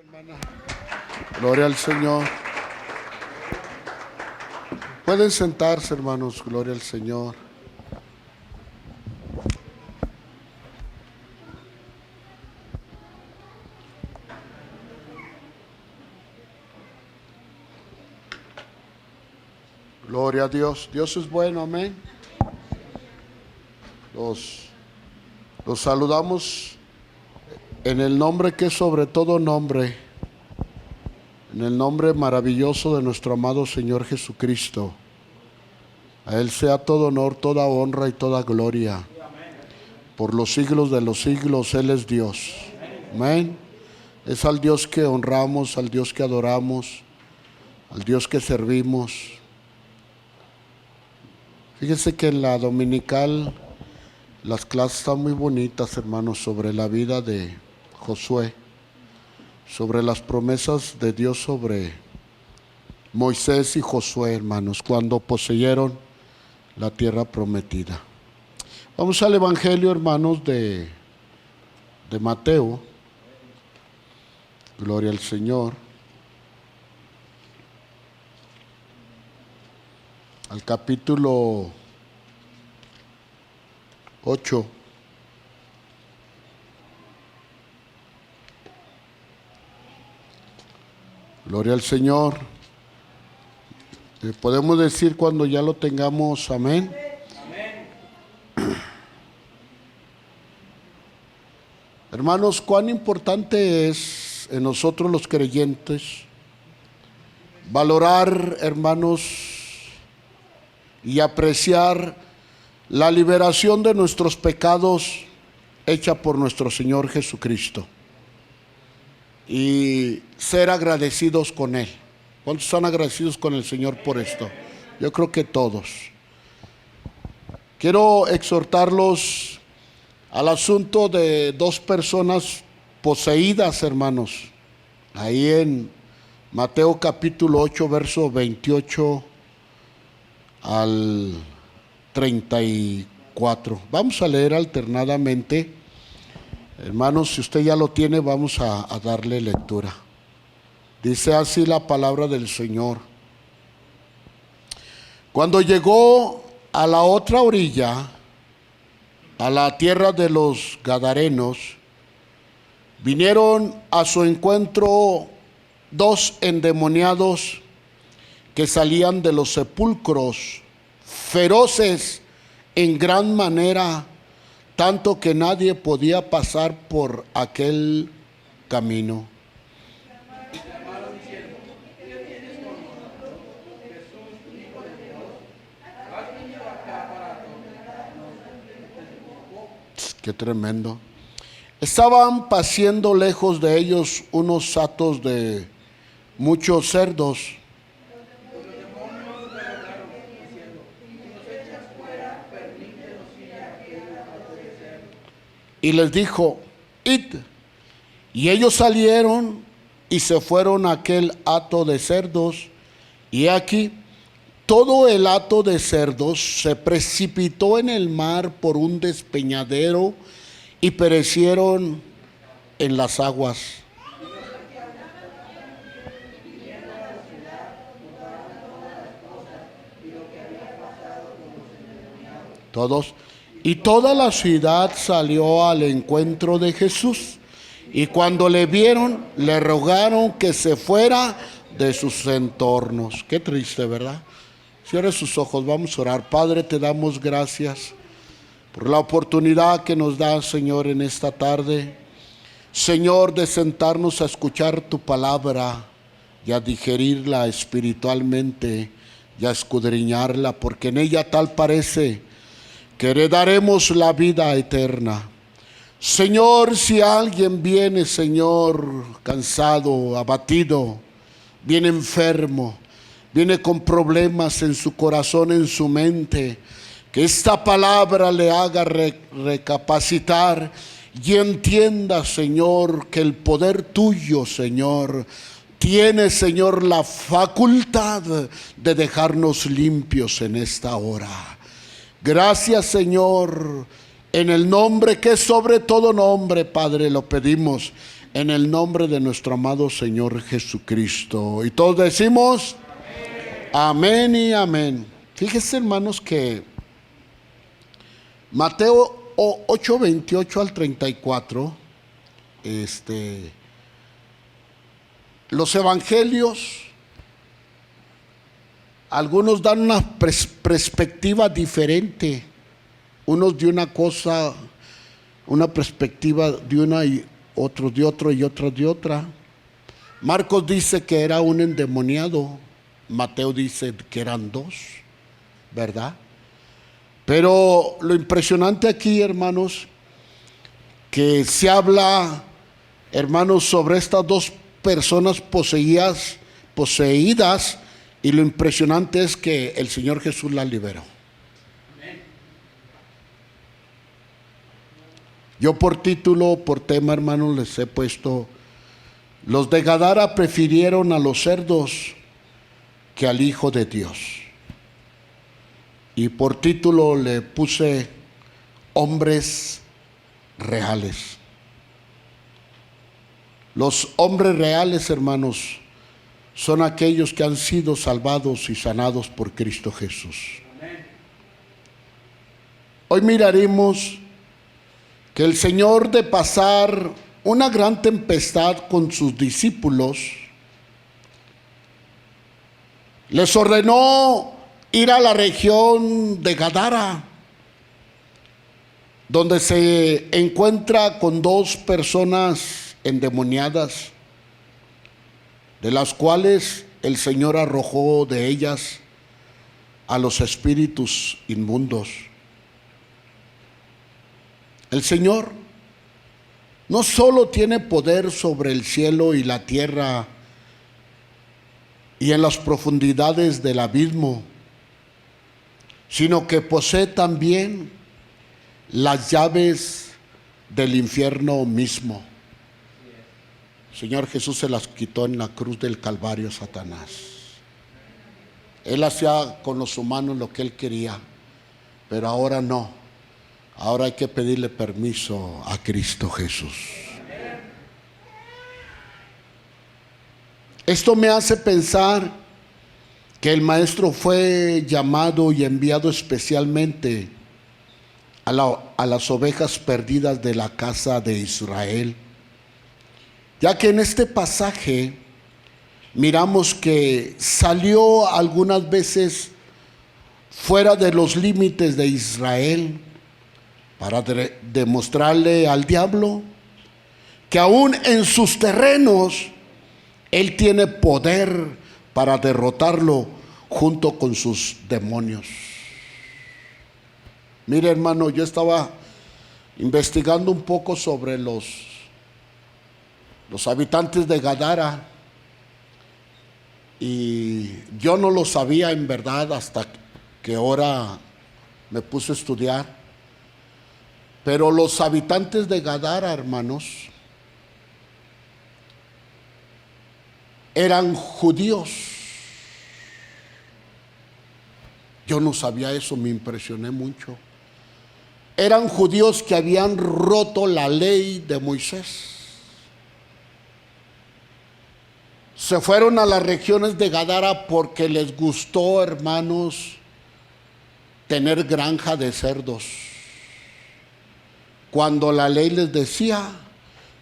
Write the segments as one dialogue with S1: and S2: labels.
S1: hermana. Gloria al Señor. Pueden sentarse, hermanos. Gloria al Señor. Gloria a Dios. Dios es bueno, amén. Los saludamos en el nombre que es sobre todo nombre, en el nombre maravilloso de nuestro amado Señor Jesucristo. A Él sea todo honor, toda honra y toda gloria. Por los siglos de los siglos, Él es Dios. Amén. Es al Dios que honramos, al Dios que adoramos, al Dios que servimos. Fíjense que en la dominical las clases están muy bonitas, hermanos, sobre la vida de Josué, sobre las promesas de Dios sobre Moisés y Josué, hermanos, cuando poseyeron la tierra prometida. Vamos al Evangelio, hermanos, de Mateo. Gloria al Señor. Al capítulo 8. Gloria al Señor. Podemos decir cuando ya lo tengamos, amén. Amén. Hermanos, cuán importante es en nosotros los creyentes valorar, hermanos, y apreciar la liberación de nuestros pecados hecha por nuestro Señor Jesucristo y ser agradecidos con Él. ¿Cuántos están agradecidos con el Señor por esto? Yo creo que todos. Quiero exhortarlos al asunto de dos personas poseídas, hermanos, ahí en Mateo capítulo 8, verso 28 al 34. Vamos a leer alternadamente. Hermanos, si usted ya lo tiene, vamos a darle lectura. Dice así la palabra del Señor. Cuando llegó a la otra orilla, a la tierra de los Gadarenos, vinieron a su encuentro dos endemoniados que salían de los sepulcros, feroces en gran manera, tanto que nadie podía pasar por aquel camino. Qué tremendo. Estaban paciendo lejos de ellos unos hatos de muchos cerdos. Y les dijo, id. Y ellos salieron y se fueron a aquel hato de cerdos. Y aquí todo el hato de cerdos se precipitó en el mar por un despeñadero y perecieron en las aguas. Todos. Y toda la ciudad salió al encuentro de Jesús. Y cuando le vieron, le rogaron que se fuera de sus entornos. Qué triste, ¿verdad? Cierre sus ojos, vamos a orar. Padre, te damos gracias por la oportunidad que nos das, Señor, en esta tarde. Señor, de sentarnos a escuchar tu palabra y a digerirla espiritualmente y a escudriñarla, porque en ella tal parece que heredaremos la vida eterna. Señor, si alguien viene, Señor, cansado, abatido, viene enfermo, viene con problemas en su corazón, en su mente, que esta palabra le haga recapacitar y entienda, Señor, que el poder tuyo, Señor, tiene, Señor, la facultad de dejarnos limpios en esta hora. Gracias, Señor, En el nombre que es sobre todo nombre, Padre, lo pedimos. En el nombre de nuestro amado Señor Jesucristo. Y todos decimos amén y amén. Fíjense, hermanos, que Mateo 8, 28 al 34, los evangelios, algunos dan una perspectiva diferente. Unos de una cosa, una perspectiva de una y otros de otro y otros de otra. Marcos dice que era un endemoniado. Mateo dice que eran dos, ¿verdad? Pero lo impresionante aquí, hermanos, que se habla, hermanos, sobre estas dos personas poseídas, y lo impresionante es que el Señor Jesús las liberó. Yo por título, por tema, hermanos, les he puesto: los de Gadara prefirieron a los cerdos que al Hijo de Dios. Y por título le puse: hombres reales. Los hombres reales, hermanos, son aquellos que han sido salvados y sanados por Cristo Jesús. Hoy miraremos que el Señor, de pasar una gran tempestad con sus discípulos, les ordenó ir a la región de Gadara, donde se encuentra con dos personas endemoniadas, de las cuales el Señor arrojó de ellas a los espíritus inmundos. El Señor no solo tiene poder sobre el cielo y la tierra y en las profundidades del abismo, sino que posee también las llaves del infierno mismo. El Señor Jesús se las quitó en la cruz del Calvario a Satanás. Él hacía con los humanos lo que él quería, pero ahora no. Ahora hay que pedirle permiso a Cristo Jesús. Esto me hace pensar que el Maestro fue llamado y enviado especialmente a las ovejas perdidas de la casa de Israel, ya que en este pasaje miramos que salió algunas veces fuera de los límites de Israel, para demostrarle al diablo que aún en sus terrenos él tiene poder para derrotarlo junto con sus demonios. Mire, hermano, yo estaba investigando un poco sobre los habitantes de Gadara, y yo no lo sabía en verdad hasta que ahora me puse a estudiar. Pero los habitantes de Gadara, hermanos, eran judíos. Yo no sabía eso, me impresioné mucho. Eran judíos que habían roto la ley de Moisés. Se fueron a las regiones de Gadara porque les gustó, hermanos, tener granja de cerdos, cuando la ley les decía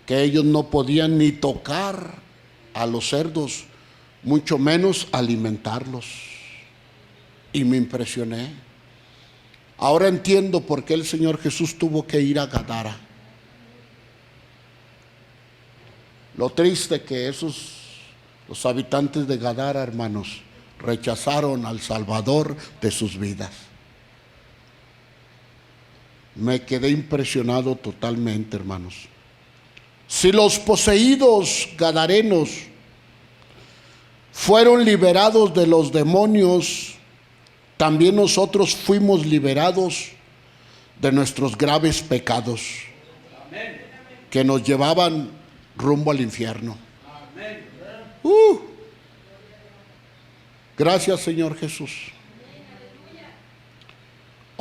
S1: que ellos no podían ni tocar a los cerdos, mucho menos alimentarlos. Y me impresioné. Ahora entiendo por qué el Señor Jesús tuvo que ir a Gadara. Lo triste que los habitantes de Gadara, hermanos, rechazaron al Salvador de sus vidas. Me quedé impresionado totalmente, hermanos. Si los poseídos gadarenos fueron liberados de los demonios, también nosotros fuimos liberados de nuestros graves pecados que nos llevaban rumbo al infierno. Gracias, Señor Jesús.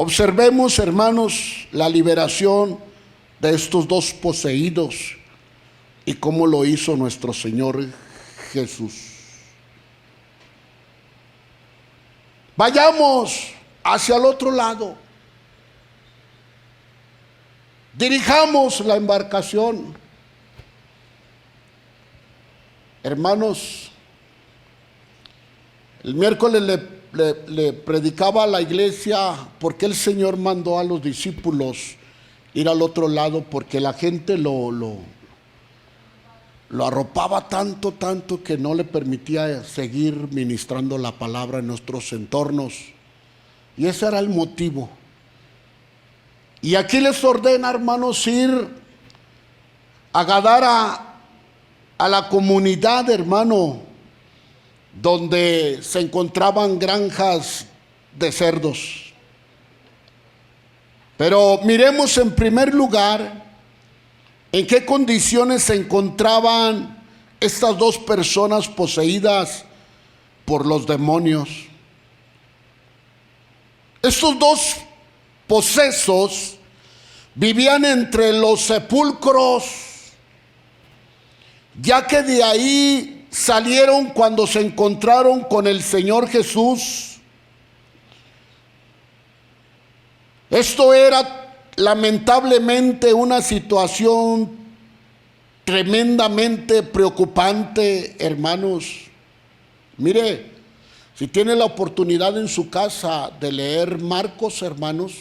S1: Observemos, hermanos, la liberación de estos dos poseídos y cómo lo hizo nuestro Señor Jesús. Vayamos hacia el otro lado. Dirijamos la embarcación. Hermanos, el miércoles le predicaba a la iglesia por qué el Señor mandó a los discípulos ir al otro lado, porque la gente lo arropaba tanto que no le permitía seguir ministrando la palabra en nuestros entornos. Y ese era el motivo. Y aquí les ordena, hermanos, ir a Gadara, a la comunidad, hermano, donde se encontraban granjas de cerdos. Pero miremos en primer lugar en qué condiciones se encontraban estas dos personas poseídas por los demonios. Estos dos posesos vivían entre los sepulcros, ya que de ahí salieron cuando se encontraron con el Señor Jesús. Esto era lamentablemente una situación tremendamente preocupante, hermanos. Mire, si tiene la oportunidad en su casa de leer Marcos, hermanos,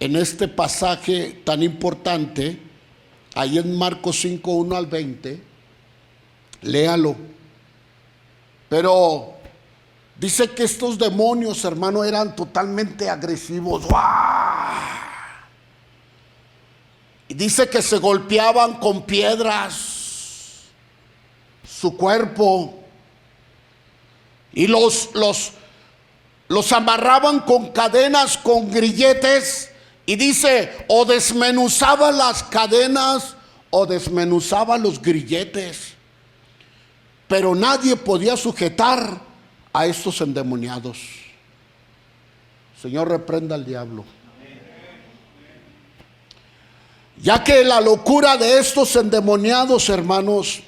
S1: en este pasaje tan importante, ahí en Marcos 5, 1 al 20, léalo. Pero dice que estos demonios, hermano, eran totalmente agresivos. ¡Wow! Y dice que se golpeaban con piedras su cuerpo y los amarraban con cadenas, con grilletes. Y dice, o desmenuzaba las cadenas o desmenuzaba los grilletes. Pero nadie podía sujetar a estos endemoniados. Señor, reprenda al diablo. Ya que la locura de estos endemoniados, hermanos,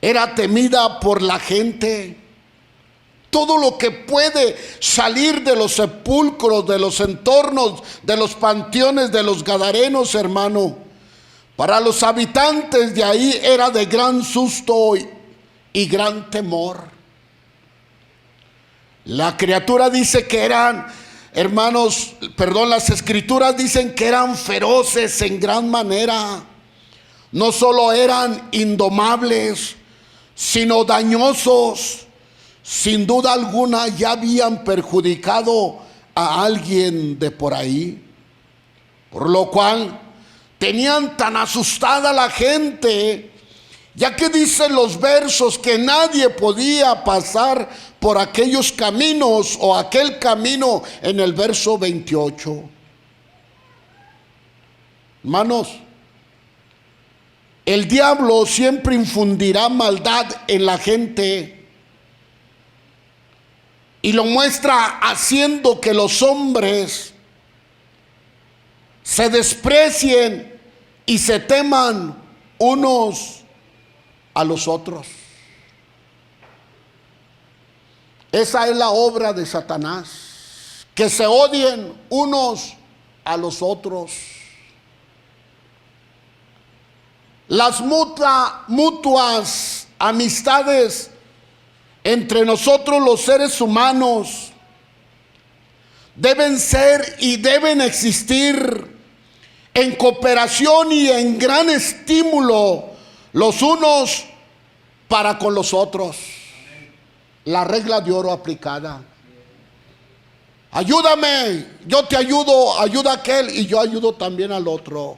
S1: era temida por la gente. Todo lo que puede salir de los sepulcros, de los entornos, de los panteones de los gadarenos, hermano, para los habitantes de ahí era de gran susto y gran temor. La criatura dice que eran, hermanos, las escrituras dicen que eran feroces en gran manera. No solo eran indomables, sino dañosos. Sin duda alguna ya habían perjudicado a alguien de por ahí, por lo cual tenían tan asustada la gente, ya que dicen los versos que nadie podía pasar por aquellos caminos o aquel camino en el verso 28. Hermanos, el diablo siempre infundirá maldad en la gente. Y lo muestra haciendo que los hombres se desprecien y se teman unos a los otros. Esa es la obra de Satanás, que se odien unos a los otros. Las mutuas amistades entre nosotros los seres humanos deben ser y deben existir en cooperación y en gran estímulo los unos para con los otros. La regla de oro aplicada. Ayúdame, yo te ayudo, ayuda a aquel y yo ayudo también al otro.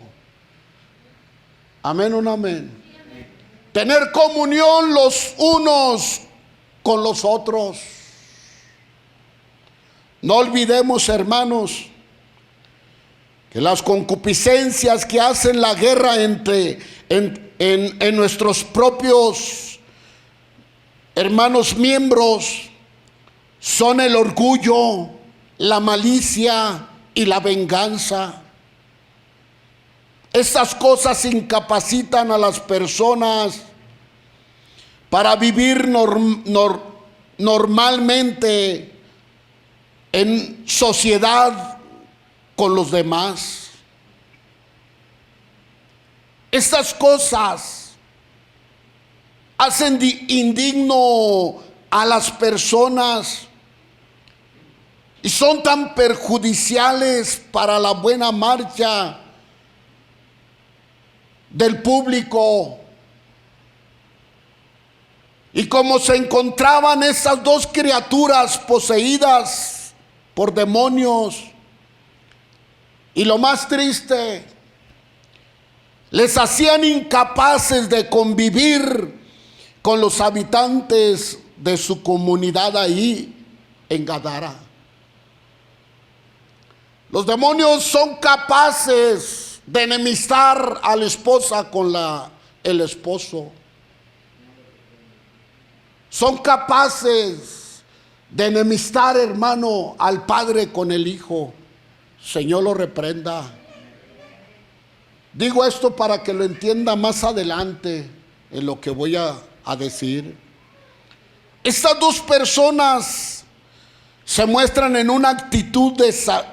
S1: Amén o no amén. Tener comunión los unos con los otros. No olvidemos, hermanos, que las concupiscencias que hacen la guerra en nuestros propios hermanos miembros son el orgullo, la malicia y la venganza. Estas cosas incapacitan a las personas para vivir normalmente en sociedad con los demás. Estas cosas hacen indigno a las personas y son tan perjudiciales para la buena marcha del público. Y como se encontraban esas dos criaturas poseídas por demonios, y lo más triste, les hacían incapaces de convivir con los habitantes de su comunidad ahí en Gadara. Los demonios son capaces de enemistar a la esposa con el esposo. Son capaces de enemistar, hermano, al padre con el hijo. Señor lo reprenda. Digo esto para que lo entienda más adelante en lo que voy a decir. Estas dos personas se muestran en una actitud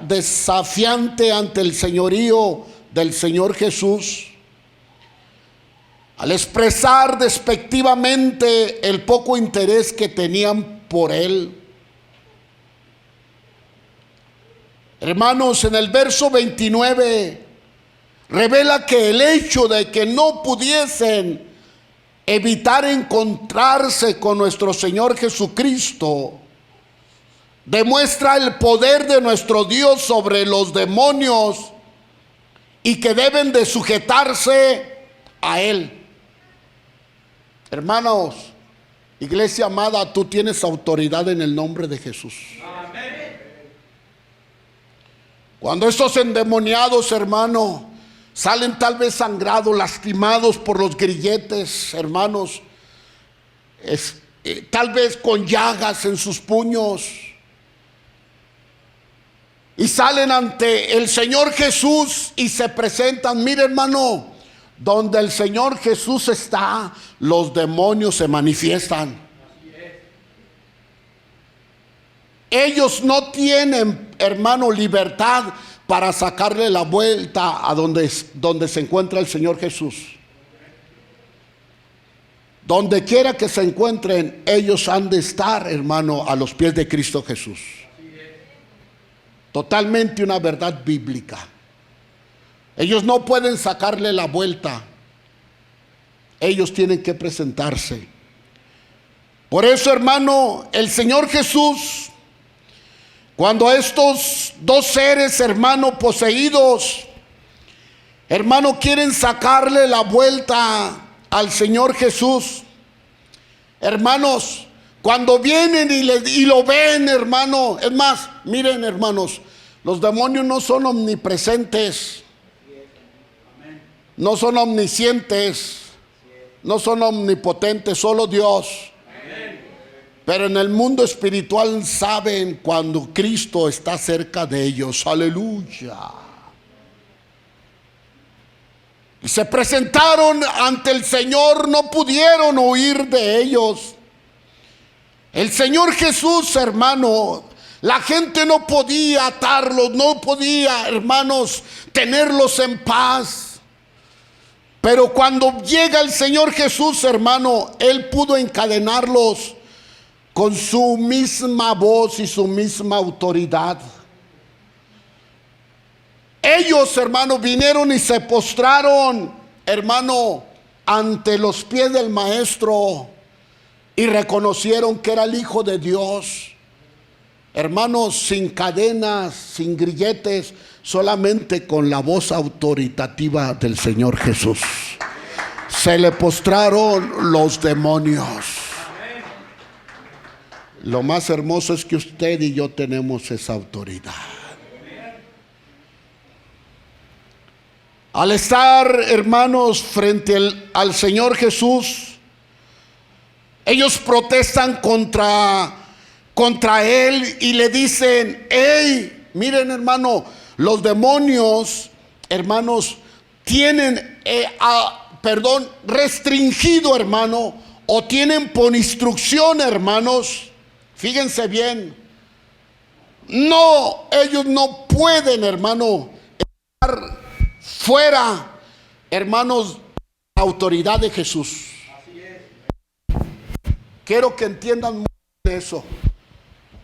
S1: desafiante ante el señorío del Señor Jesús, al expresar despectivamente el poco interés que tenían por Él. Hermanos, en el verso 29 revela que el hecho de que no pudiesen evitar encontrarse con nuestro Señor Jesucristo demuestra el poder de nuestro Dios sobre los demonios y que deben de sujetarse a Él. Hermanos, iglesia amada, tú tienes autoridad en el nombre de Jesús. Amén. Cuando estos endemoniados, hermano, salen tal vez sangrados, lastimados por los grilletes, hermanos, tal vez con llagas en sus puños, y salen ante el Señor Jesús y se presentan. Mire, hermano, donde el Señor Jesús está, los demonios se manifiestan. Ellos no tienen, hermano, libertad para sacarle la vuelta a donde se encuentra el Señor Jesús. Donde quiera que se encuentren, ellos han de estar, hermano, a los pies de Cristo Jesús. Totalmente una verdad bíblica. Ellos no pueden sacarle la vuelta. Ellos tienen que presentarse. Por eso, hermano, el Señor Jesús, cuando estos dos seres, hermano, poseídos, hermano, quieren sacarle la vuelta al Señor Jesús, hermanos, cuando vienen y lo ven, hermano, es más, miren, hermanos, los demonios no son omnipresentes, no son omniscientes, no son omnipotentes, solo Dios. Pero en el mundo espiritual saben cuando Cristo está cerca de ellos. Aleluya. Y se presentaron ante el Señor, no pudieron huir de ellos. El Señor Jesús, hermano, la gente no podía atarlos, no podía, hermanos, tenerlos en paz. Pero cuando llega el Señor Jesús, hermano, Él pudo encadenarlos con su misma voz y su misma autoridad. Ellos, hermano, vinieron y se postraron, hermano, ante los pies del Maestro y reconocieron que era el Hijo de Dios. Hermanos, sin cadenas, sin grilletes, solamente con la voz autoritativa del Señor Jesús. Se le postraron los demonios. Lo más hermoso es que usted y yo tenemos esa autoridad. Al estar, hermanos, frente al Señor Jesús, ellos protestan contra contra él y le dicen: hey, miren, hermano, los demonios, hermanos, tienen restringido, hermano, o tienen por instrucción, hermanos, fíjense bien, no, ellos no pueden, hermano, estar fuera, hermanos, la autoridad de Jesús. Quiero que entiendan muy bien eso.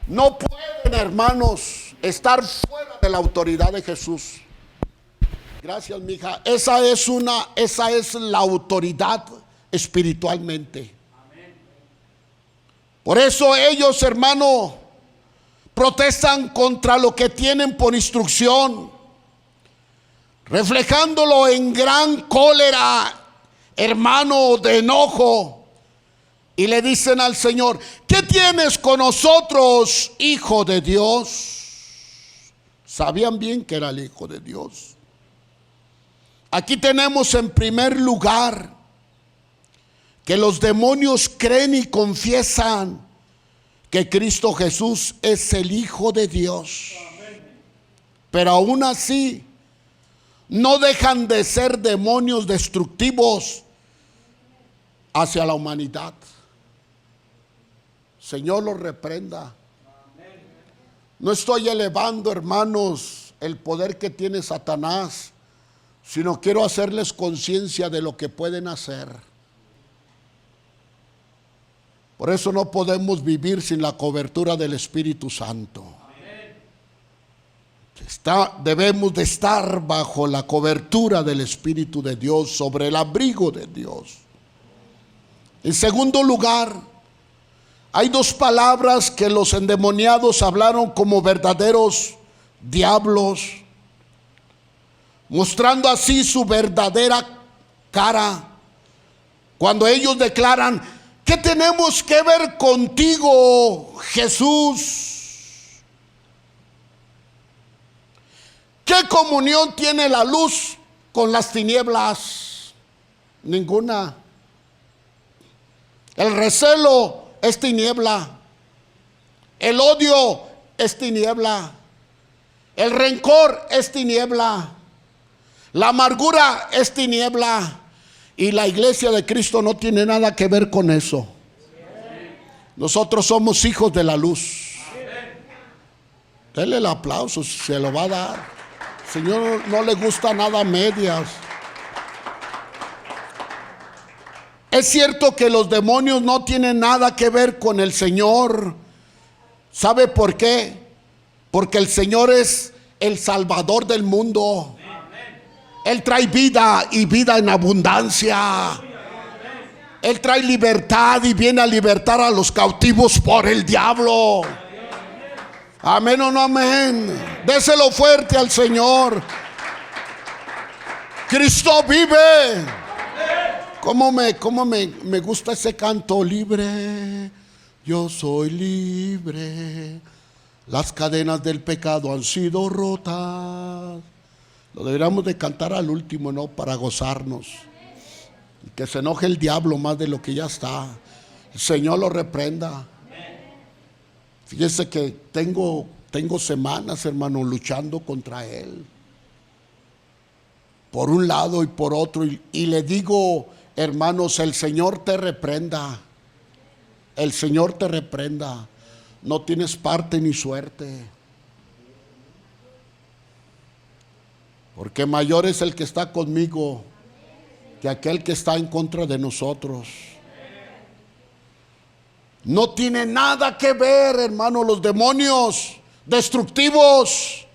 S1: No pueden, hermanos, estar fuera de la autoridad de Jesús. Gracias, mija. Esa es la autoridad espiritualmente. Por eso ellos, hermano, protestan contra lo que tienen por instrucción, reflejándolo en gran cólera, hermano, de enojo. Y le dicen al Señor: ¿qué tienes con nosotros, Hijo de Dios? Sabían bien que era el Hijo de Dios. Aquí tenemos en primer lugar que los demonios creen y confiesan que Cristo Jesús es el Hijo de Dios. Pero aún así no dejan de ser demonios destructivos hacia la humanidad. Señor los reprenda. No estoy elevando, hermanos, el poder que tiene Satanás, sino quiero hacerles conciencia de lo que pueden hacer. Por eso no podemos vivir sin la cobertura del Espíritu Santo. Debemos de estar bajo la cobertura del Espíritu de Dios, sobre el abrigo de Dios. En segundo lugar, hay dos palabras que los endemoniados hablaron como verdaderos diablos, mostrando así su verdadera cara. Cuando ellos declaran: ¿qué tenemos que ver contigo, Jesús? ¿Qué comunión tiene la luz con las tinieblas? Ninguna. El recelo es tiniebla. El odio es tiniebla. El rencor es tiniebla. La amargura es tiniebla. Y la iglesia de Cristo no tiene nada que ver con eso. Nosotros somos hijos de la luz. Denle el aplauso, se lo va a dar. Señor, no le gusta nada a medias. Es cierto que los demonios no tienen nada que ver con el Señor. ¿Sabe por qué? Porque el Señor es el Salvador del mundo. Él trae vida y vida en abundancia. Él trae libertad y viene a libertar a los cautivos por el diablo. Amén o no amén. Déselo fuerte al Señor. Cristo vive. ¿Cómo me gusta ese canto? Libre, yo soy libre. Las cadenas del pecado han sido rotas. Lo deberíamos de cantar al último, ¿no? Para gozarnos. Y que se enoje el diablo más de lo que ya está. El Señor lo reprenda. Fíjese que tengo semanas, hermano, luchando contra él. Por un lado y por otro. Y le digo, hermanos, el Señor te reprenda. El Señor te reprenda. No tienes parte ni suerte. Porque mayor es el que está conmigo que aquel que está en contra de nosotros. No tiene nada que ver, hermano, los demonios destructivos,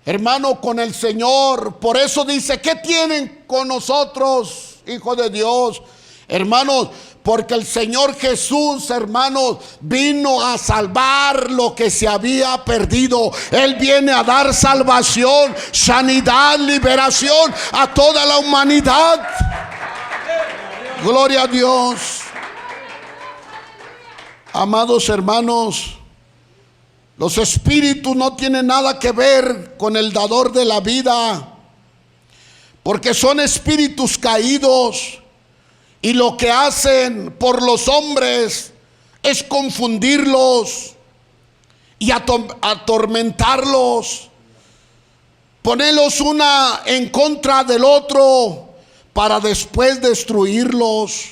S1: hermano, con el Señor. Por eso dice: ¿qué tienen con nosotros, Hijo de Dios? Hermanos, porque el Señor Jesús, hermanos, vino a salvar lo que se había perdido. Él viene a dar salvación, sanidad, liberación a toda la humanidad. Gloria a Dios. Amados hermanos, los espíritus no tienen nada que ver con el dador de la vida, porque son espíritus caídos. Y lo que hacen por los hombres es confundirlos, y atormentarlos, ponerlos una en contra del otro para después destruirlos.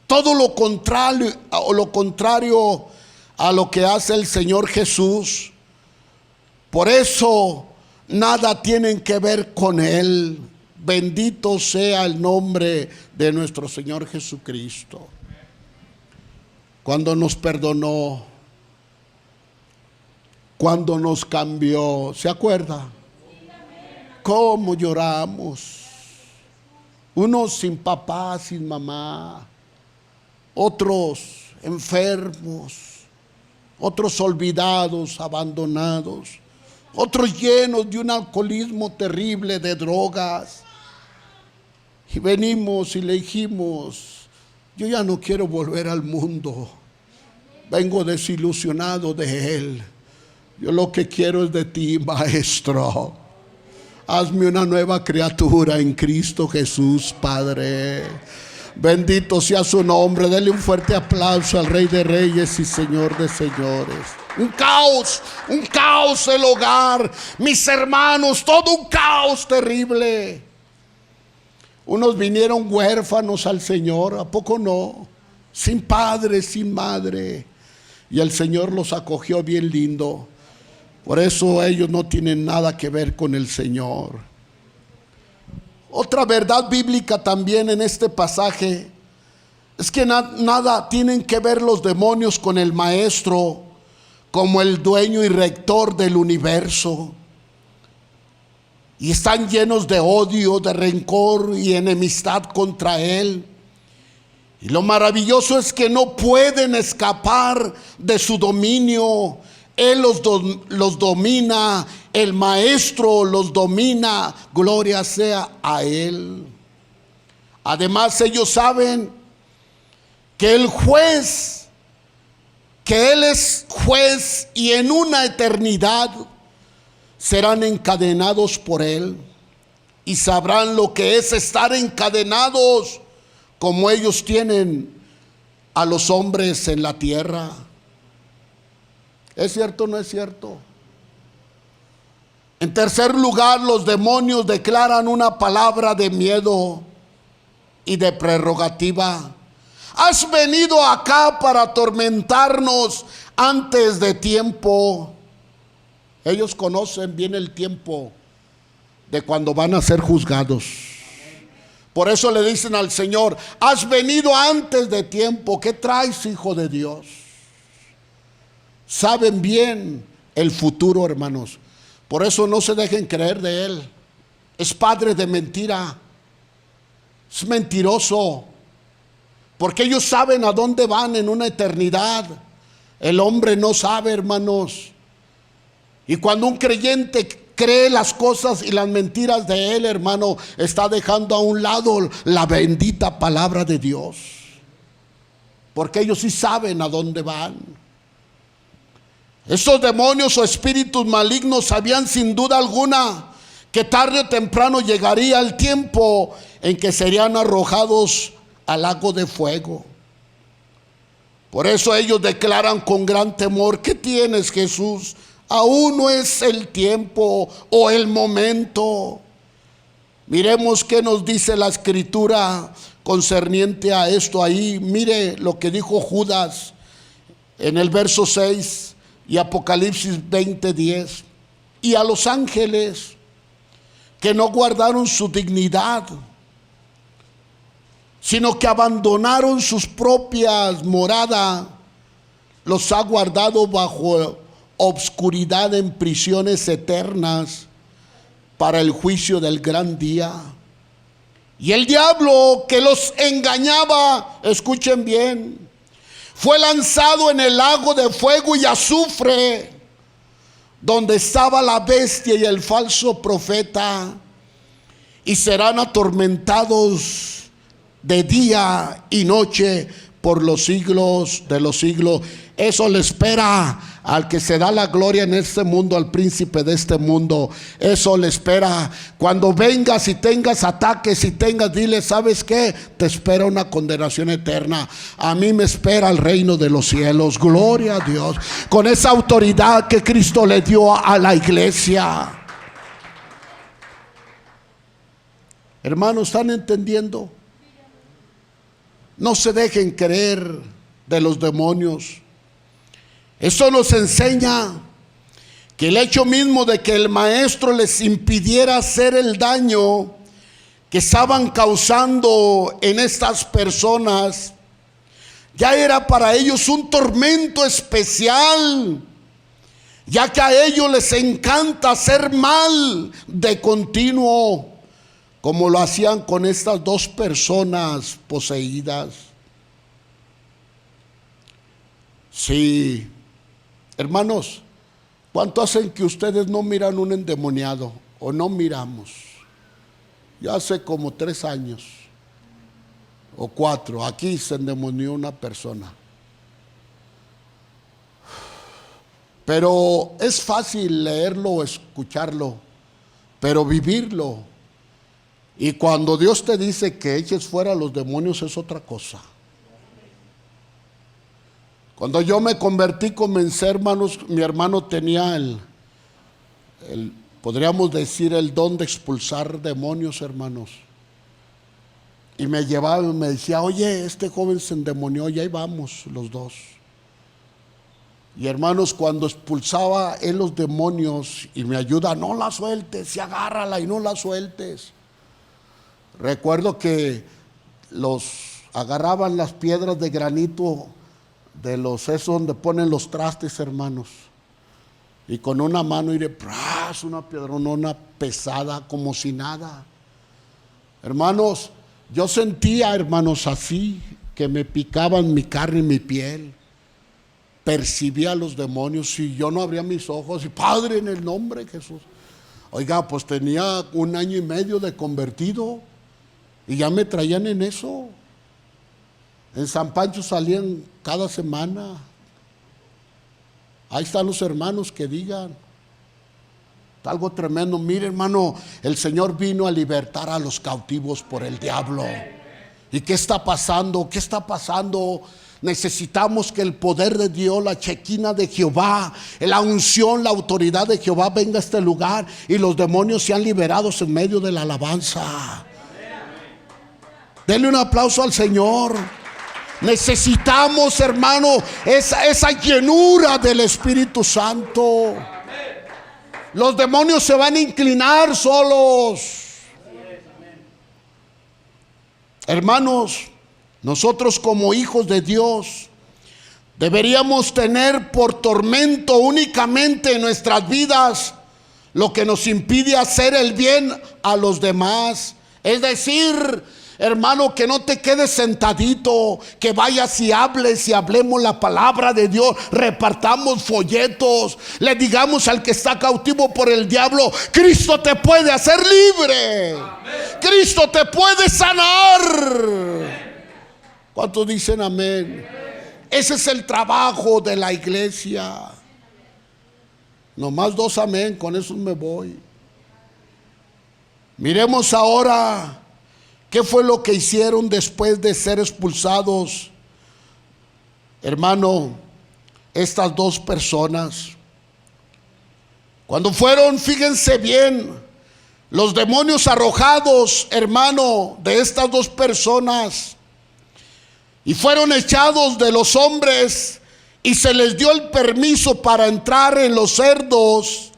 S1: Todo lo contrario a lo que hace el Señor Jesús. Por eso nada tienen que ver con Él. Bendito sea el nombre de nuestro Señor Jesucristo. Cuando nos perdonó, cuando nos cambió, ¿se acuerda? ¿Cómo lloramos? Unos sin papá, sin mamá, otros enfermos, otros olvidados, abandonados, otros llenos de un alcoholismo terrible, de drogas. Y venimos y le dijimos: yo ya no quiero volver al mundo, vengo desilusionado de él, yo lo que quiero es de ti, Maestro. Hazme una nueva criatura en Cristo Jesús, Padre. Bendito sea su nombre. Denle un fuerte aplauso al Rey de Reyes y Señor de Señores. Un caos el hogar, mis hermanos, todo un caos terrible. Unos vinieron huérfanos al Señor, ¿a poco no? Sin padre, sin madre. Y el Señor los acogió bien lindo. Por eso ellos no tienen nada que ver con el Señor. Otra verdad bíblica también en este pasaje es que nada tienen que ver los demonios con el Maestro como el dueño y rector del universo. Y están llenos de odio, de rencor y enemistad contra Él. Y lo maravilloso es que no pueden escapar de su dominio. Él los domina, el Maestro los domina, gloria sea a Él. Además, ellos saben que el juez, que Él es juez y en una eternidad serán encadenados por Él y sabrán lo que es estar encadenados como ellos tienen a los hombres en la tierra. ¿Es cierto o no es cierto? En tercer lugar, los demonios declaran una palabra de miedo y de prerrogativa. Has venido acá para atormentarnos antes de tiempo. Ellos conocen bien el tiempo de cuando van a ser juzgados. Por eso le dicen al Señor: has venido antes de tiempo. ¿Qué traes, Hijo de Dios? Saben bien el futuro, hermanos. Por eso no se dejen creer de Él. Es padre de mentira. Es mentiroso. Porque ellos saben a dónde van en una eternidad. El hombre no sabe, hermanos. Y cuando un creyente cree las cosas y las mentiras de él, hermano, está dejando a un lado la bendita palabra de Dios. Porque ellos sí saben a dónde van. Esos demonios o espíritus malignos sabían sin duda alguna que tarde o temprano llegaría el tiempo en que serían arrojados al lago de fuego. Por eso ellos declaran con gran temor: ¿qué tienes, Jesús? Aún no es el tiempo o el momento. Miremos qué nos dice la Escritura concerniente a esto ahí. Mire lo que dijo Judas en el verso 6 y Apocalipsis 20:10. Y a los ángeles que no guardaron su dignidad, sino que abandonaron sus propias moradas, los ha guardado bajo obscuridad en prisiones eternas para el juicio del gran día. Y el diablo que los engañaba, escuchen bien, fue lanzado en el lago de fuego y azufre, donde estaba la bestia y el falso profeta, y serán atormentados de día y noche por los siglos de los siglos. Eso le espera al que se da la gloria en este mundo, al príncipe de este mundo. Eso le espera. Cuando vengas y tengas ataques y tengas, dile, ¿sabes qué? Te espera una condenación eterna. A mí me espera el reino de los cielos. Gloria a Dios. Con esa autoridad que Cristo le dio a la iglesia. Hermanos, ¿están entendiendo? No se dejen creer de los demonios. Esto nos enseña que el hecho mismo de que el maestro les impidiera hacer el daño que estaban causando en estas personas, ya era para ellos un tormento especial, ya que a ellos les encanta hacer mal de continuo, como lo hacían con estas dos personas poseídas. Sí, hermanos, ¿cuánto hacen que ustedes no miran un endemoniado o no miramos? Ya hace como 3 años o 4, aquí se endemonió una persona. Pero es fácil leerlo o escucharlo, pero vivirlo. Y cuando Dios te dice que eches fuera a los demonios es otra cosa. Cuando yo me convertí, comencé, hermanos, mi hermano tenía podríamos decir, el don de expulsar demonios, hermanos. Y me llevaba y me decía, oye, este joven se endemonió, y ahí vamos los dos. Y hermanos, cuando expulsaba él los demonios y me ayuda, no la sueltes, y agárrala y no la sueltes. Recuerdo que los agarraban las piedras de granito de los esos donde ponen los trastes, hermanos, y con una mano iré, una piedronona pesada como si nada. Hermanos, yo sentía, hermanos, así que me picaban mi carne y mi piel. Percibía los demonios y yo no abría mis ojos y Padre, en el nombre de Jesús. Oiga, pues tenía 1 año y medio de convertido y ya me traían en eso. En San Pancho salían cada semana. Ahí están los hermanos que digan. Algo tremendo. Mire, hermano, el Señor vino a libertar a los cautivos por el diablo. ¿Y qué está pasando? ¿Qué está pasando? Necesitamos que el poder de Dios, la chequina de Jehová, la unción, la autoridad de Jehová venga a este lugar y los demonios sean liberados en medio de la alabanza. Denle un aplauso al Señor. Necesitamos, hermano, esa llenura del Espíritu Santo. Los demonios se van a inclinar solos. Hermanos, nosotros como hijos de Dios deberíamos tener por tormento únicamente en nuestras vidas lo que nos impide hacer el bien a los demás. Es decir, hermano, que no te quedes sentadito, que vayas y hables y hablemos la palabra de Dios, repartamos folletos, le digamos al que está cautivo por el diablo, Cristo te puede hacer libre. Amén. Cristo te puede sanar. Amén. ¿Cuántos dicen amén? Ese es el trabajo de la iglesia. Nomás 2 amén, con eso me voy. Miremos ahora ¿qué fue lo que hicieron después de ser expulsados, hermano, estas 2 personas? Cuando fueron, fíjense bien, los demonios arrojados, hermano, de estas 2 personas, y fueron echados de los hombres, y se les dio el permiso para entrar en los cerdos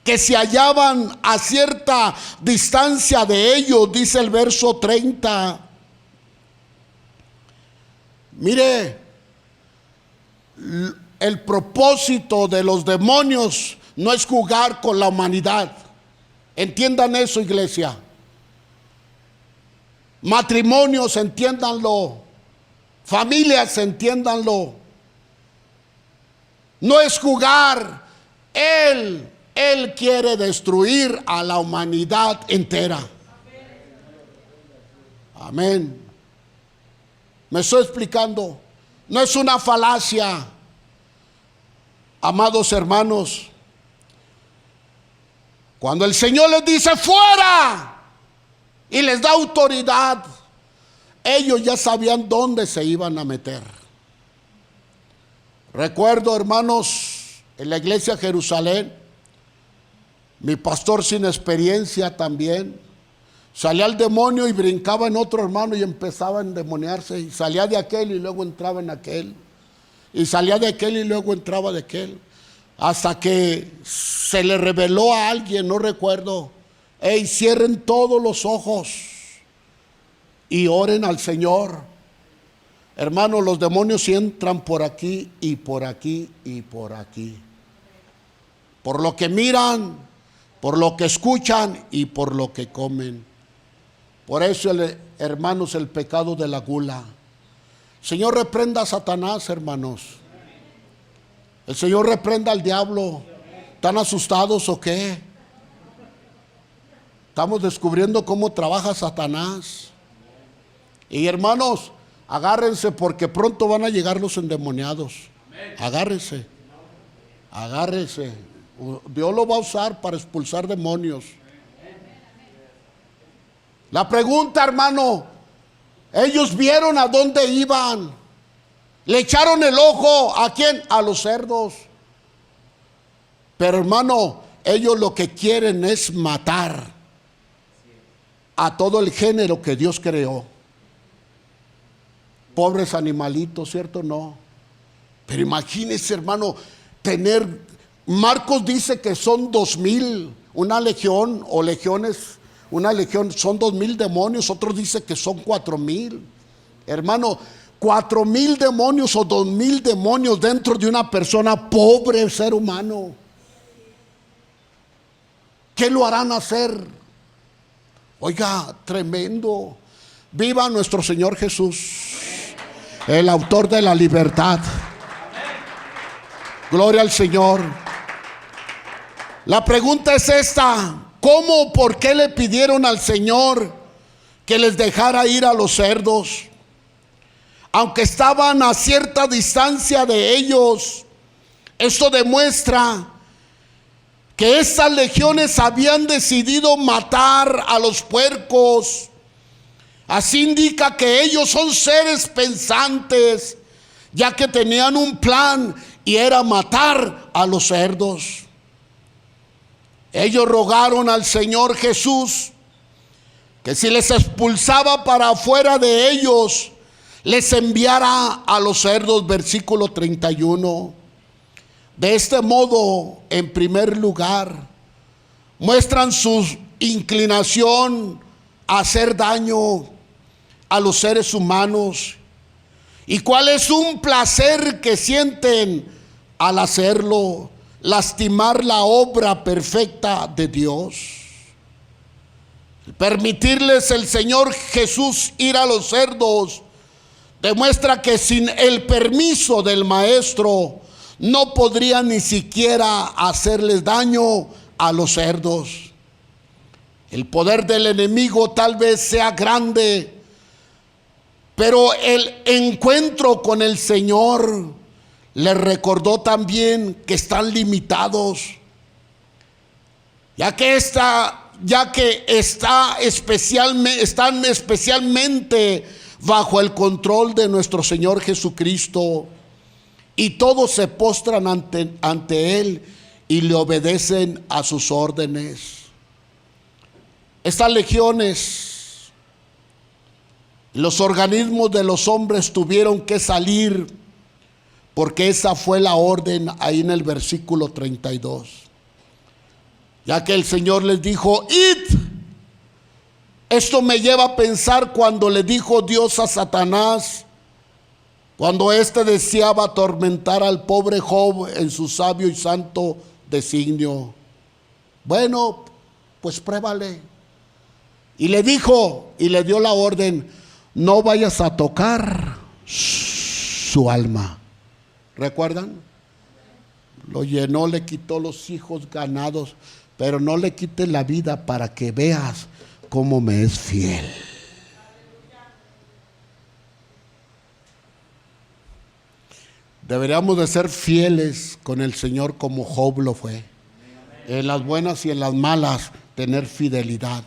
S1: que se hallaban a cierta distancia de ellos, dice el verso 30. Mire, el propósito de los demonios no es jugar con la humanidad. Entiendan eso, iglesia. Matrimonios, entiéndanlo. Familias, entiéndanlo. No es jugar. Él quiere destruir a la humanidad entera. Amén. ¿Me estoy explicando? No es una falacia, amados hermanos. Cuando el Señor les dice fuera y les da autoridad, ellos ya sabían dónde se iban a meter. Recuerdo, hermanos, en la iglesia de Jerusalén, mi pastor sin experiencia también, salía el demonio y brincaba en otro hermano y empezaba a endemoniarse, y salía de aquel y luego entraba en aquel, y salía de aquel y luego entraba de aquel, hasta que se le reveló a alguien, no recuerdo: hey, cierren todos los ojos y oren al Señor. Hermano, los demonios entran por aquí y por aquí y por aquí, por lo que miran, por lo que escuchan y por lo que comen. Por eso, hermanos, el pecado de la gula. El Señor reprenda a Satanás, hermanos. El Señor reprenda al diablo. ¿Están asustados o qué? Estamos descubriendo cómo trabaja Satanás. Y hermanos, agárrense, porque pronto van a llegar los endemoniados. Agárrense. Agárrense. Dios lo va a usar para expulsar demonios. La pregunta, hermano, ellos vieron a dónde iban. Le echaron el ojo, ¿a quién? A los cerdos. Pero, hermano, ellos lo que quieren es matar a todo el género que Dios creó. Pobres animalitos, ¿cierto? No. Pero imagínese, hermano, Marcos dice que son 2,000, una legión o legiones. Una legión son 2,000 demonios, otros dicen que son 4,000. Hermano, 4,000 demonios o 2,000 demonios dentro de una persona, pobre ser humano. ¿Qué lo harán hacer? Oiga, tremendo. Viva nuestro Señor Jesús, el autor de la libertad. Gloria al Señor. La pregunta es esta: ¿cómo o por qué le pidieron al Señor que les dejara ir a los cerdos? Aunque estaban a cierta distancia de ellos, esto demuestra que estas legiones habían decidido matar a los puercos. Así indica que ellos son seres pensantes, ya que tenían un plan y era matar a los cerdos. Ellos rogaron al Señor Jesús que si les expulsaba para afuera de ellos, les enviara a los cerdos, versículo 31. De este modo, en primer lugar, muestran su inclinación a hacer daño a los seres humanos. ¿Y cuál es un placer que sienten al hacerlo? Lastimar la obra perfecta de Dios. Permitirles el Señor Jesús ir a los cerdos demuestra que sin el permiso del Maestro no podría ni siquiera hacerles daño a los cerdos. El poder del enemigo tal vez sea grande, pero el encuentro con el Señor les recordó también que están limitados, ya que están especialmente bajo el control de nuestro Señor Jesucristo, y todos se postran ante Él y le obedecen a sus órdenes. Estas legiones, los organismos de los hombres tuvieron que salir, porque esa fue la orden ahí en el versículo 32. Ya que el Señor les dijo: id. Esto me lleva a pensar cuando le dijo Dios a Satanás, cuando éste deseaba atormentar al pobre Job en su sabio y santo designio. Bueno, pues pruébale. Y le dijo, y le dio la orden: no vayas a tocar su alma. ¿Recuerdan? Lo llenó, le quitó los hijos ganados, pero no le quites la vida para que veas cómo me es fiel. Deberíamos de ser fieles con el Señor como Job lo fue. En las buenas y en las malas, tener fidelidad.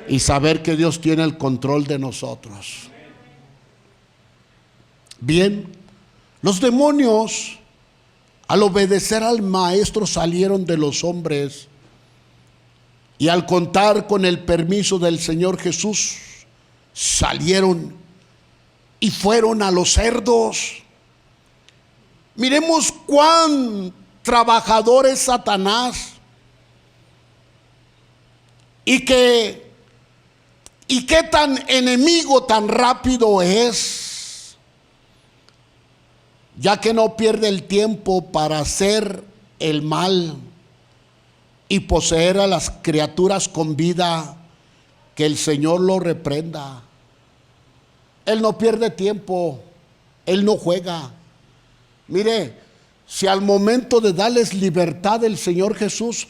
S1: Y saber que Dios tiene el control de nosotros. Bien, los demonios, al obedecer al maestro, salieron de los hombres. Y al contar con el permiso del Señor Jesús, salieron y fueron a los cerdos. Miremos cuán trabajador es Satanás. Y qué tan enemigo tan rápido es, ya que no pierde el tiempo para hacer el mal y poseer a las criaturas con vida. Que el Señor lo reprenda. Él no pierde tiempo, Él no juega. Mire, si al momento de darles libertad el Señor Jesús,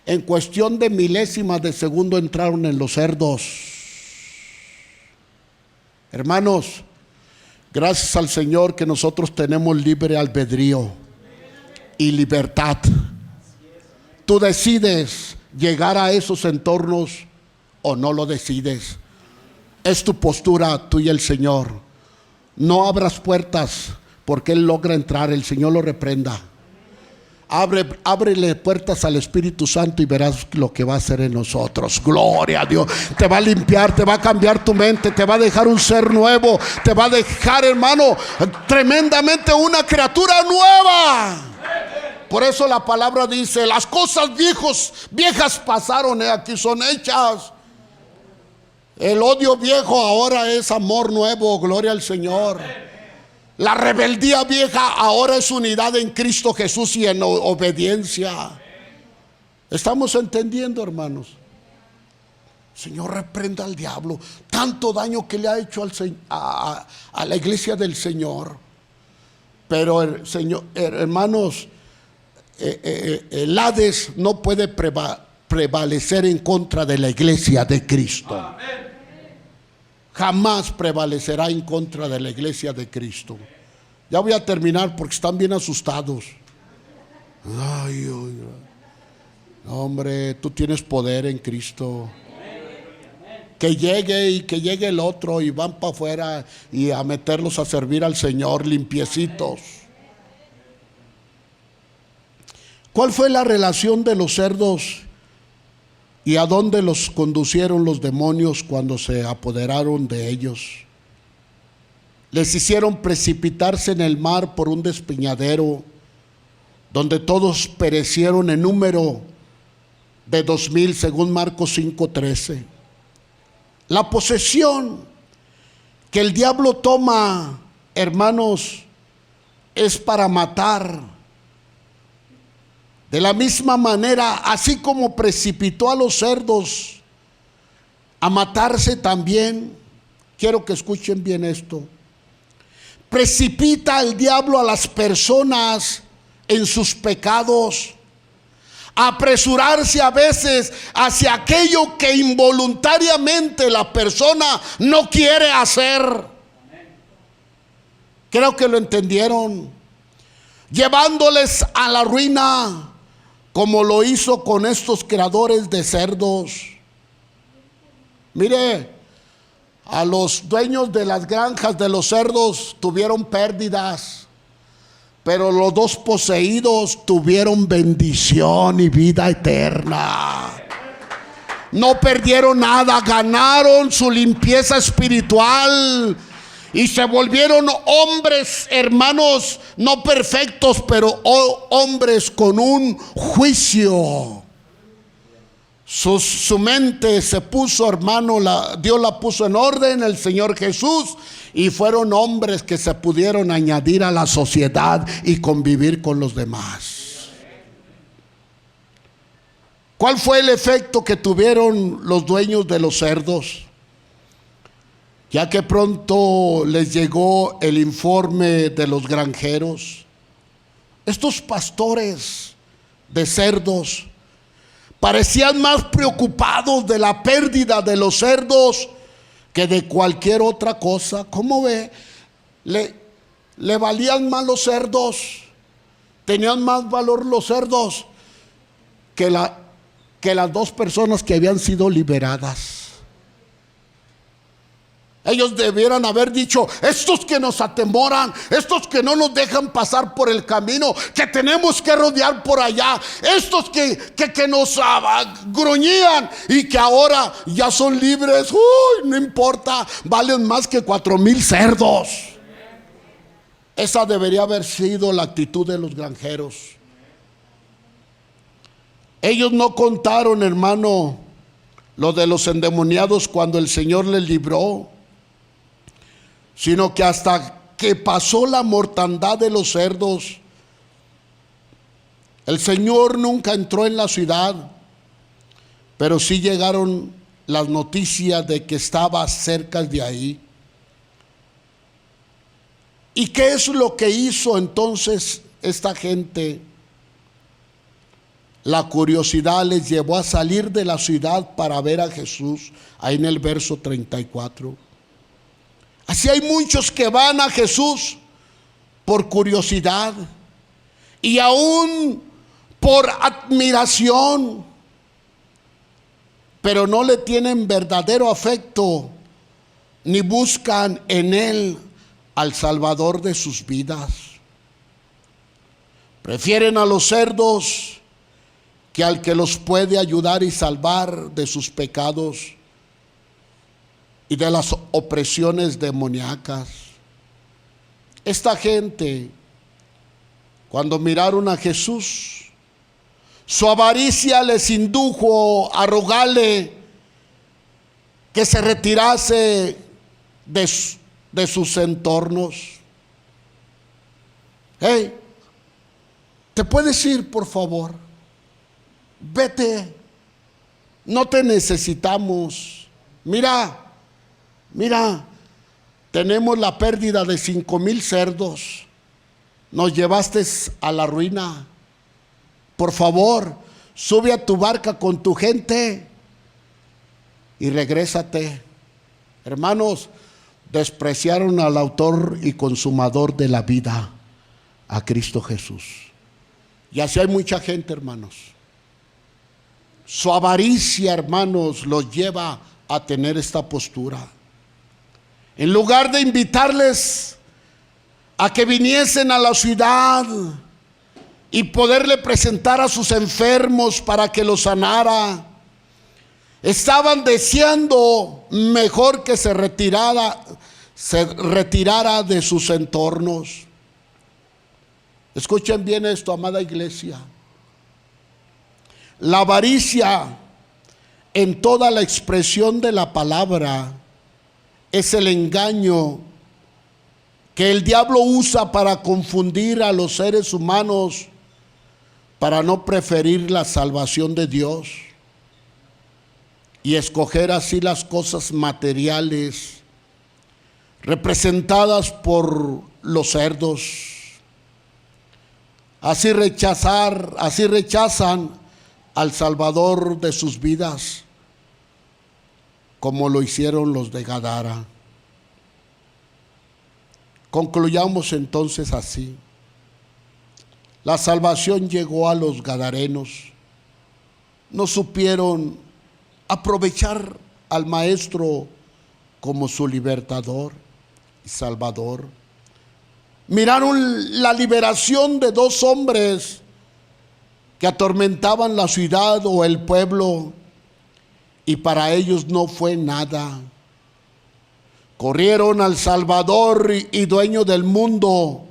S1: en cuestión de milésimas de segundo entraron en los cerdos. Hermanos, gracias al Señor que nosotros tenemos libre albedrío y libertad. Tú decides llegar a esos entornos o no lo decides. Es tu postura, tú y el Señor. No abras puertas porque Él logra entrar, el Señor lo reprenda. Ábrele puertas al Espíritu Santo y verás lo que va a hacer en nosotros. Gloria a Dios. Te va a limpiar, te va a cambiar tu mente, te va a dejar un ser nuevo, te va a dejar, hermano, tremendamente una criatura nueva. Por eso la palabra dice: las cosas viejas pasaron, aquí son hechas. El odio viejo ahora es amor nuevo. Gloria al Señor. La rebeldía vieja ahora es unidad en Cristo Jesús y en obediencia. ¿Estamos entendiendo, hermanos? Señor, reprenda al diablo. Tanto daño que le ha hecho a la iglesia del Señor. Pero el Señor, hermanos, el Hades no puede prevalecer en contra de la iglesia de Cristo. Jamás prevalecerá en contra de la iglesia de Cristo. Ya voy a terminar porque están bien asustados. Ay, hombre, tú tienes poder en Cristo. Que llegue el otro y van para afuera y a meterlos a servir al Señor limpiecitos. ¿Cuál fue la relación de los cerdos y a dónde los conducieron los demonios cuando se apoderaron de ellos? Les hicieron precipitarse en el mar por un despeñadero, donde todos perecieron en número de 2000, según Marcos 5:13. La posesión que el diablo toma, hermanos, es para matar. De la misma manera, así como precipitó a los cerdos a matarse también, quiero que escuchen bien esto, precipita el diablo a las personas en sus pecados, a apresurarse a veces hacia aquello que involuntariamente la persona no quiere hacer. Creo que lo entendieron. Llevándoles a la ruina, como lo hizo con estos criadores de cerdos. Mire, a los dueños de las granjas de los cerdos tuvieron pérdidas, pero los dos poseídos tuvieron bendición y vida eterna. No perdieron nada, ganaron su limpieza espiritual y se volvieron hombres, hermanos, no perfectos, pero hombres con un juicio. Su mente se puso, hermano, Dios la puso en orden, el Señor Jesús, y fueron hombres que se pudieron añadir a la sociedad y convivir con los demás. ¿Cuál fue el efecto que tuvieron los dueños de los cerdos? Ya que pronto les llegó el informe de los granjeros. Estos pastores de cerdos parecían más preocupados de la pérdida de los cerdos que de cualquier otra cosa. ¿Cómo ve? le valían más los cerdos, tenían más valor los cerdos que las dos personas que habían sido liberadas. Ellos debieran haber dicho: estos que nos atemoran, estos que no nos dejan pasar por el camino, que tenemos que rodear por allá, estos que nos gruñían y que ahora ya son libres, no importa, valen más que 4,000 cerdos. Esa debería haber sido la actitud de los granjeros. Ellos no contaron, hermano, lo de los endemoniados cuando el Señor les libró, sino que hasta que pasó la mortandad de los cerdos, el Señor nunca entró en la ciudad, pero sí llegaron las noticias de que estaba cerca de ahí. ¿Y qué es lo que hizo entonces esta gente? La curiosidad les llevó a salir de la ciudad para ver a Jesús, ahí en el verso 34. Así hay muchos que van a Jesús por curiosidad y aún por admiración, pero no le tienen verdadero afecto ni buscan en Él al Salvador de sus vidas. Prefieren a los cerdos que al que los puede ayudar y salvar de sus pecados y de las opresiones demoníacas. Esta gente, cuando miraron a Jesús, su avaricia les indujo a rogarle que se retirase de sus entornos. Hey, ¿te puedes ir, por favor? Vete, no te necesitamos. Mira, tenemos la pérdida de 5,000 cerdos. Nos llevaste a la ruina. Por favor, sube a tu barca con tu gente y regrésate. Hermanos, despreciaron al autor y consumador de la vida, a Cristo Jesús. Y así hay mucha gente, hermanos. Su avaricia, hermanos, los lleva a tener esta postura. En lugar de invitarles a que viniesen a la ciudad y poderle presentar a sus enfermos para que los sanara, estaban deseando mejor que se retirara de sus entornos. Escuchen bien esto, amada iglesia. La avaricia, en toda la expresión de la palabra, es el engaño que el diablo usa para confundir a los seres humanos, para no preferir la salvación de Dios y escoger así las cosas materiales representadas por los cerdos. Así rechazan al Salvador de sus vidas, como lo hicieron los de Gadara. Concluyamos entonces así. La salvación llegó a los gadarenos. No supieron aprovechar al Maestro como su libertador y salvador. Miraron la liberación de 2 hombres que atormentaban la ciudad o el pueblo, y para ellos no fue nada. Corrieron al Salvador y dueño del mundo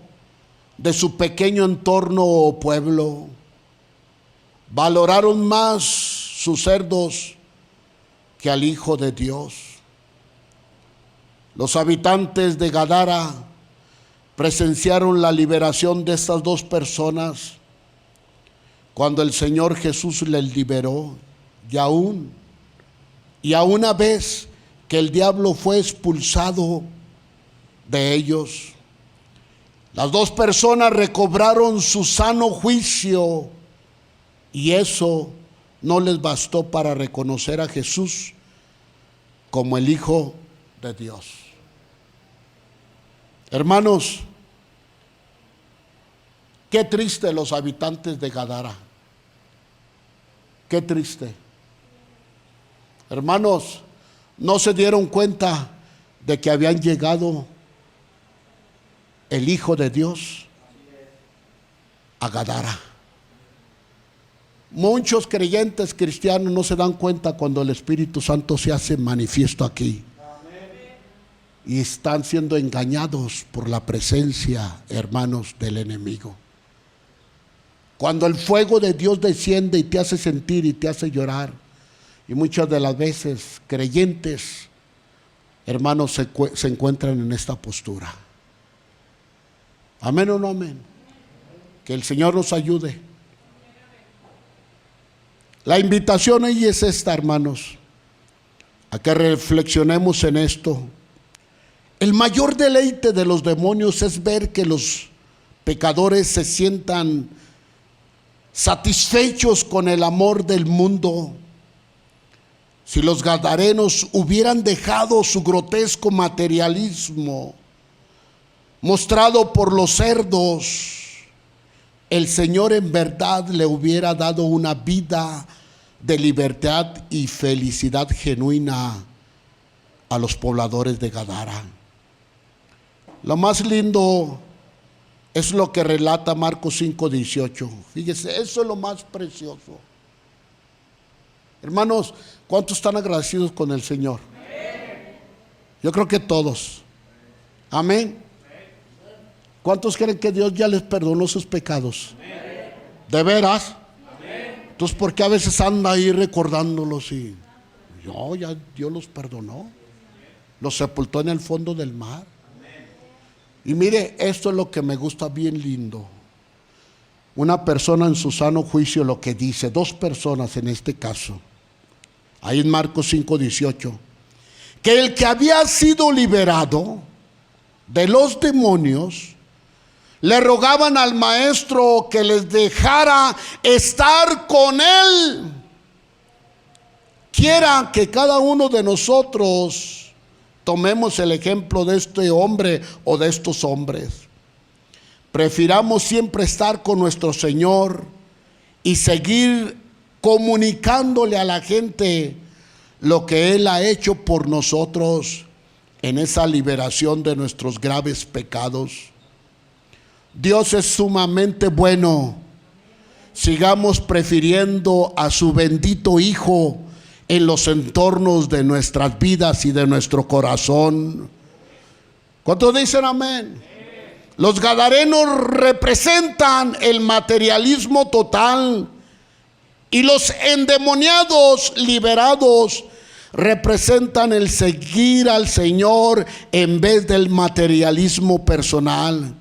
S1: de su pequeño entorno o pueblo. Valoraron más sus cerdos que al Hijo de Dios. Los habitantes de Gadara presenciaron la liberación de estas 2 personas cuando el Señor Jesús les liberó, y a una vez que el diablo fue expulsado de ellos, las 2 personas recobraron su sano juicio, y eso no les bastó para reconocer a Jesús como el Hijo de Dios. Hermanos, Qué triste los habitantes de Gadara. Qué triste. Hermanos, no se dieron cuenta de que habían llegado el Hijo de Dios a Gadara. Muchos creyentes cristianos no se dan cuenta cuando el Espíritu Santo se hace manifiesto aquí. Y están siendo engañados por la presencia, hermanos, del enemigo. Cuando el fuego de Dios desciende y te hace sentir y te hace llorar, y muchas de las veces creyentes, hermanos, se encuentran en esta postura. Amén o no amén. Que el Señor nos ayude. La invitación ahí es esta, hermanos, a que reflexionemos en esto. El mayor deleite de los demonios es ver que los pecadores se sientan satisfechos con el amor del mundo. Si los gadarenos hubieran dejado su grotesco materialismo mostrado por los cerdos, el Señor en verdad le hubiera dado una vida de libertad y felicidad genuina a los pobladores de Gadara. Lo más lindo es lo que relata Marcos 5:18. Fíjese, eso es lo más precioso. Hermanos, ¿cuántos están agradecidos con el Señor? Yo creo que todos. Amén. ¿Cuántos creen que Dios ya les perdonó sus pecados? ¿De veras? Entonces, ¿por qué a veces anda ahí recordándolos y no, ya Dios los perdonó? Los sepultó en el fondo del mar. Y mire, esto es lo que me gusta bien lindo. Una persona en su sano juicio lo que dice, dos personas en este caso, ahí en Marcos 5:18, que el que había sido liberado de los demonios, le rogaban al maestro que les dejara estar con él. Quiera que cada uno de nosotros tomemos el ejemplo de este hombre o de estos hombres. Prefiramos siempre estar con nuestro Señor y seguir comunicándole a la gente lo que Él ha hecho por nosotros en esa liberación de nuestros graves pecados. Dios es sumamente bueno. Sigamos prefiriendo a su bendito Hijo en los entornos de nuestras vidas y de nuestro corazón. ¿Cuántos dicen amén? Los gadarenos representan el materialismo total y los endemoniados liberados representan el seguir al Señor en vez del materialismo personal.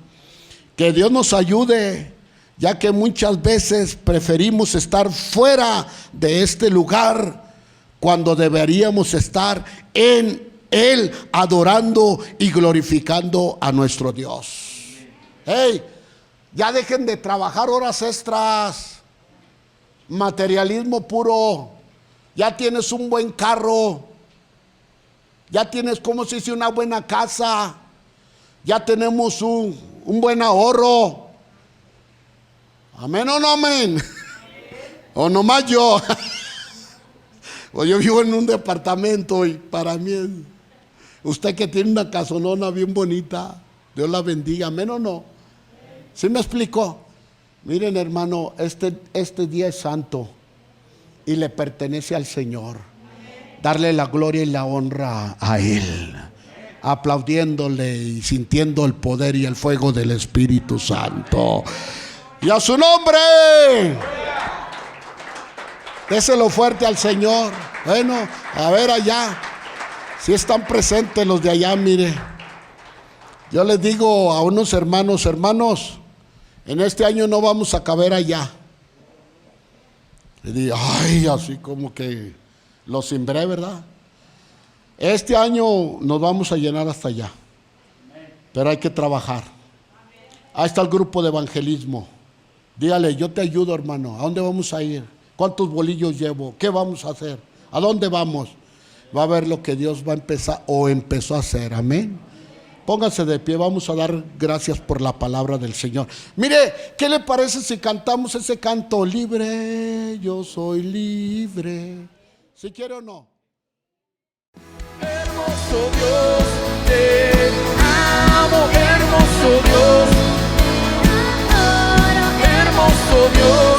S1: Que Dios nos ayude, ya que muchas veces preferimos estar fuera de este lugar cuando deberíamos estar en Él adorando y glorificando a nuestro Dios. Hey, ya dejen de trabajar horas extras, materialismo puro. Ya tienes un buen carro, ya tienes, como se dice, una buena casa, ya tenemos un buen ahorro. Amén o no amén. O nomás yo. O yo vivo en un departamento y para mí es, usted que tiene una casonona bien bonita, Dios la bendiga. Amén o no. ¿Sí me explicó? Miren, hermano, este día es santo y le pertenece al Señor. Darle la gloria y la honra a Él, aplaudiéndole y sintiendo el poder y el fuego del Espíritu Santo. Y a su nombre, déselo fuerte al Señor. Bueno, a ver allá, si están presentes los de allá, mire. Yo les digo a unos hermanos, en este año no vamos a caber allá. Y digo, ay, así como que lo cimbré, ¿verdad? Este año nos vamos a llenar hasta allá, pero hay que trabajar. Ahí está el grupo de evangelismo. Dígale, yo te ayudo, hermano. ¿A dónde vamos a ir? ¿Cuántos bolillos llevo? ¿Qué vamos a hacer? ¿A dónde vamos? Va a ver lo que Dios va a empezar o empezó a hacer. Amén. Póngase de pie, vamos a dar gracias por la palabra del Señor. Mire, ¿qué le parece si cantamos ese canto? Libre, yo soy libre. ¿Si quiere o no?
S2: Hermoso Dios, te amo, hermoso Dios, hermoso Dios.